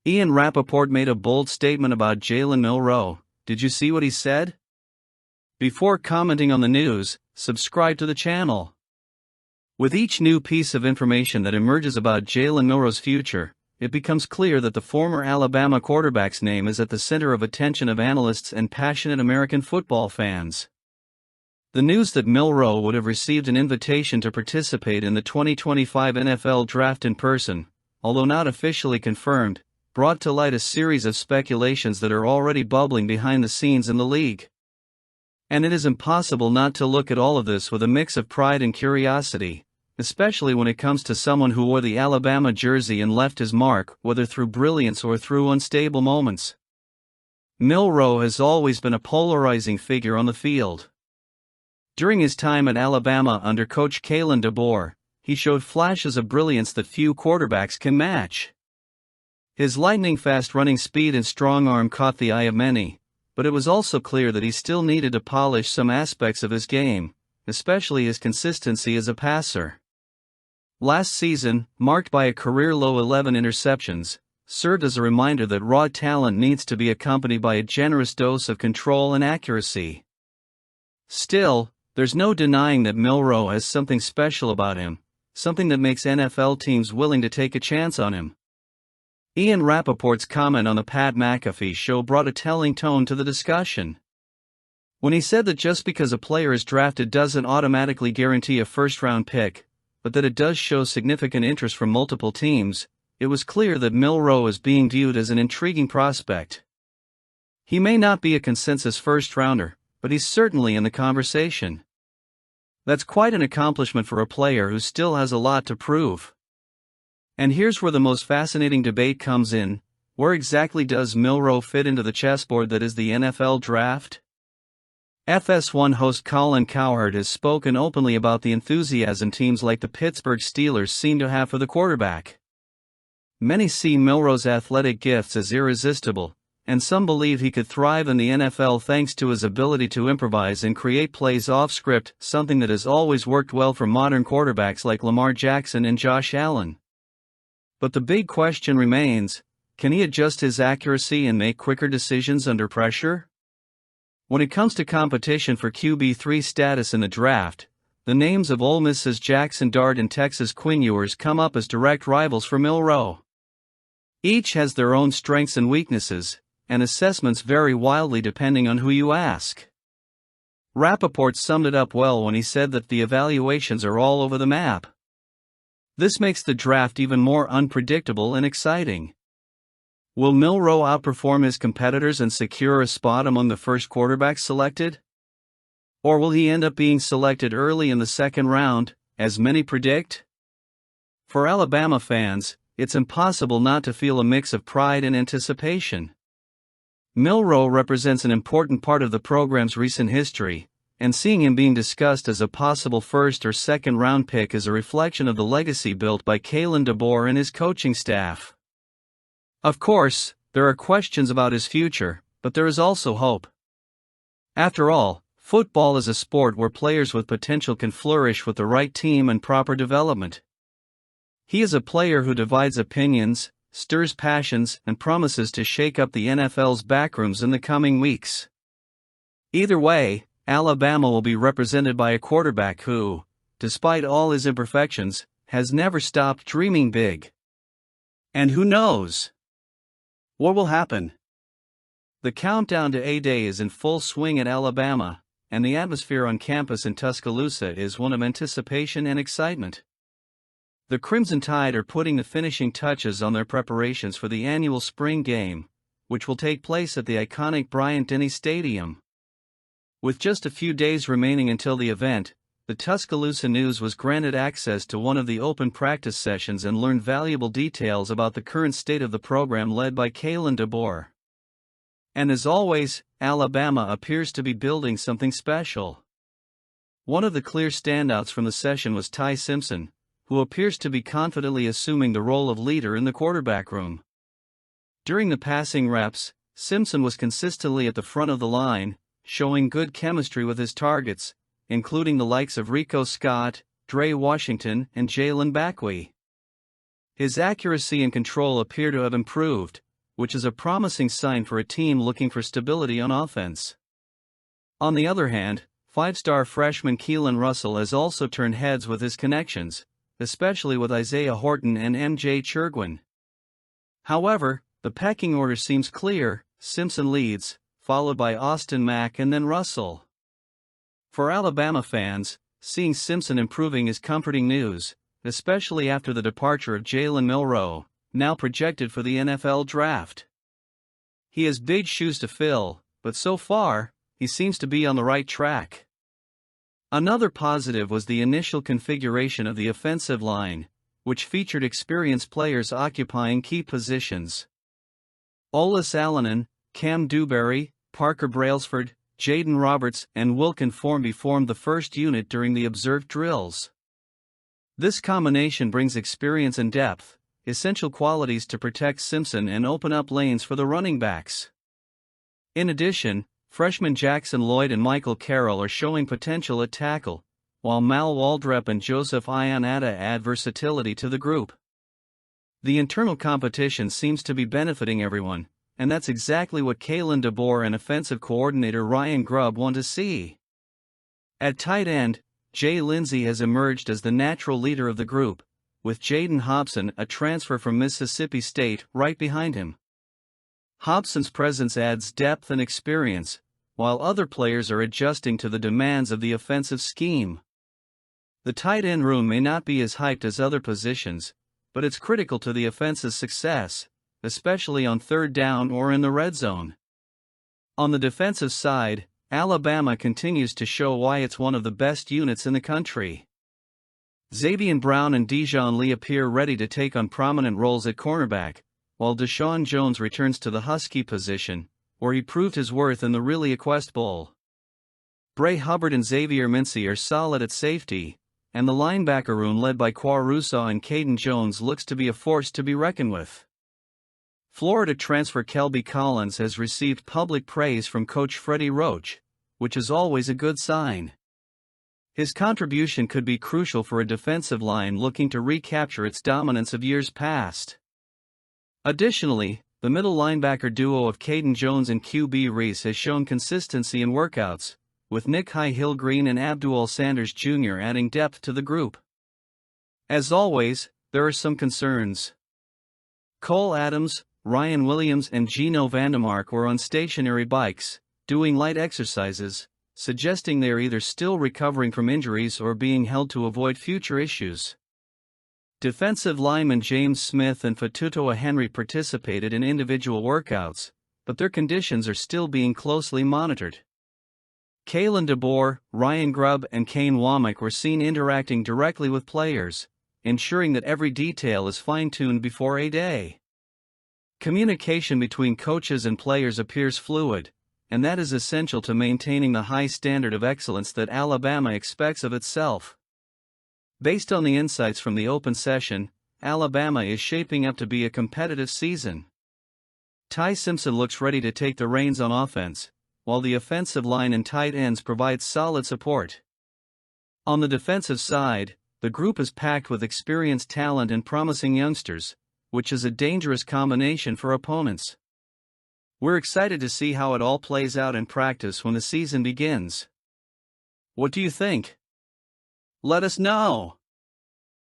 Ian Rappaport made a bold statement about Jalen Milroe. Did you see what he said? Before commenting on the news, subscribe to the channel. With each new piece of information that emerges about Jalen Milroe's future, it becomes clear that the former Alabama quarterback's name is at the center of attention of analysts and passionate American football fans. The news that Milroe would have received an invitation to participate in the 2025 NFL Draft in person, although not officially confirmed, brought to light a series of speculations that are already bubbling behind the scenes in the league. And it is impossible not to look at all of this with a mix of pride and curiosity, especially when it comes to someone who wore the Alabama jersey and left his mark, whether through brilliance or through unstable moments. Milroe has always been a polarizing figure on the field. During his time at Alabama under coach Jalen DeBoer, he showed flashes of brilliance that few quarterbacks can match. His lightning-fast running speed and strong arm caught the eye of many, but it was also clear that he still needed to polish some aspects of his game, especially his consistency as a passer. Last season, marked by a career-low 11 interceptions, served as a reminder that raw talent needs to be accompanied by a generous dose of control and accuracy. Still, there's no denying that Milroe has something special about him, something that makes NFL teams willing to take a chance on him. Ian Rappaport's comment on the Pat McAfee show brought a telling tone to the discussion. When he said that just because a player is drafted doesn't automatically guarantee a first-round pick, but that it does show significant interest from multiple teams, it was clear that Milroe is being viewed as an intriguing prospect. He may not be a consensus first-rounder, but he's certainly in the conversation. That's quite an accomplishment for a player who still has a lot to prove. And here's where the most fascinating debate comes in: where exactly does Milroe fit into the chessboard that is the NFL Draft? FS1 host Colin Cowherd has spoken openly about the enthusiasm teams like the Pittsburgh Steelers seem to have for the quarterback. Many see Milroe's athletic gifts as irresistible, and some believe he could thrive in the NFL thanks to his ability to improvise and create plays off-script, something that has always worked well for modern quarterbacks like Lamar Jackson and Josh Allen. But the big question remains: can he adjust his accuracy and make quicker decisions under pressure? When it comes to competition for QB3 status in the draft, the names of Ole Miss's Jackson Dart and Texas' Quinn Ewers come up as direct rivals for Milroe. Each has their own strengths and weaknesses, and assessments vary wildly depending on who you ask. Rappaport summed it up well when he said that the evaluations are all over the map. This makes the draft even more unpredictable and exciting. Will Milroe outperform his competitors and secure a spot among the first quarterbacks selected? Or will he end up being selected early in the second round, as many predict? For Alabama fans, it's impossible not to feel a mix of pride and anticipation. Milroe represents an important part of the program's recent history, and seeing him being discussed as a possible first or second round pick is a reflection of the legacy built by Jalen DeBoer and his coaching staff. Of course, there are questions about his future, but there is also hope. After all, football is a sport where players with potential can flourish with the right team and proper development. He is a player who divides opinions, stirs passions, and promises to shake up the NFL's backrooms in the coming weeks. Either way, Alabama will be represented by a quarterback who, despite all his imperfections, has never stopped dreaming big. And who knows what will happen? The countdown to A-Day is in full swing at Alabama, and the atmosphere on campus in Tuscaloosa is one of anticipation and excitement. The Crimson Tide are putting the finishing touches on their preparations for the annual spring game, which will take place at the iconic Bryant-Denny Stadium. With just a few days remaining until the event, the Tuscaloosa News was granted access to one of the open practice sessions and learned valuable details about the current state of the program led by Jalen DeBoer. And as always, Alabama appears to be building something special. One of the clear standouts from the session was Ty Simpson, who appears to be confidently assuming the role of leader in the quarterback room. During the passing reps, Simpson was consistently at the front of the line, showing good chemistry with his targets, including the likes of Rico Scott, Dre Washington, and Jalen Backwee. His accuracy and control appear to have improved, which is a promising sign for a team looking for stability on offense. On the other hand, five-star freshman Keelan Russell has also turned heads with his connections, especially with Isaiah Horton and MJ Chirgwin. However, the pecking order seems clear: Simpson leads, followed by Austin Mack and then Russell. For Alabama fans, seeing Simpson improving is comforting news, especially after the departure of Jalen Milroe, now projected for the NFL draft. He has big shoes to fill, but so far, he seems to be on the right track. Another positive was the initial configuration of the offensive line, which featured experienced players occupying key positions. Olis Allen, Cam Dewberry, Parker Brailsford, Jaden Roberts, and Wilkin Formby formed the first unit during the observed drills. This combination brings experience and depth, essential qualities to protect Simpson and open up lanes for the running backs. In addition, freshmen Jackson Lloyd and Michael Carroll are showing potential at tackle, while Mal Waldrep and Joseph Ionata add versatility to the group. The internal competition seems to be benefiting everyone, and that's exactly what Kalen DeBoer and offensive coordinator Ryan Grubb want to see. At tight end, Jay Lindsey has emerged as the natural leader of the group, with Jaden Hobson, a transfer from Mississippi State, right behind him. Hobson's presence adds depth and experience, while other players are adjusting to the demands of the offensive scheme. The tight end room may not be as hyped as other positions, but it's critical to the offense's success, especially on third down or in the red zone. On the defensive side, Alabama continues to show why it's one of the best units in the country. Xavier Brown and Dijon Lee appear ready to take on prominent roles at cornerback, while Deshaun Jones returns to the Husky position, where he proved his worth in the ReliaQuest Bowl. Bray Hubbard and Xavier Mincy are solid at safety, and the linebacker room led by Quarusa and Caden Jones looks to be a force to be reckoned with. Florida transfer Kelby Collins has received public praise from coach Freddie Roach, which is always a good sign. His contribution could be crucial for a defensive line looking to recapture its dominance of years past. Additionally, the middle linebacker duo of Caden Jones and QB Reese has shown consistency in workouts, with Nick Hill-Green and Abdul Sanders Jr. adding depth to the group. As always, there are some concerns. Cole Adams, Ryan Williams and Gino Vandemark were on stationary bikes, doing light exercises, suggesting they are either still recovering from injuries or being held to avoid future issues. Defensive linemen James Smith and Fatutoa Henry participated in individual workouts, but their conditions are still being closely monitored. Kalen DeBoer, Ryan Grubb and Kane Womack were seen interacting directly with players, ensuring that every detail is fine-tuned before a day. Communication between coaches and players appears fluid, and that is essential to maintaining the high standard of excellence that Alabama expects of itself. Based on the insights from the open session, Alabama is shaping up to be a competitive season. Ty Simpson looks ready to take the reins on offense, while the offensive line and tight ends provide solid support. On the defensive side, the group is packed with experienced talent and promising youngsters, which is a dangerous combination for opponents. We're excited to see how it all plays out in practice when the season begins. What do you think? Let us know.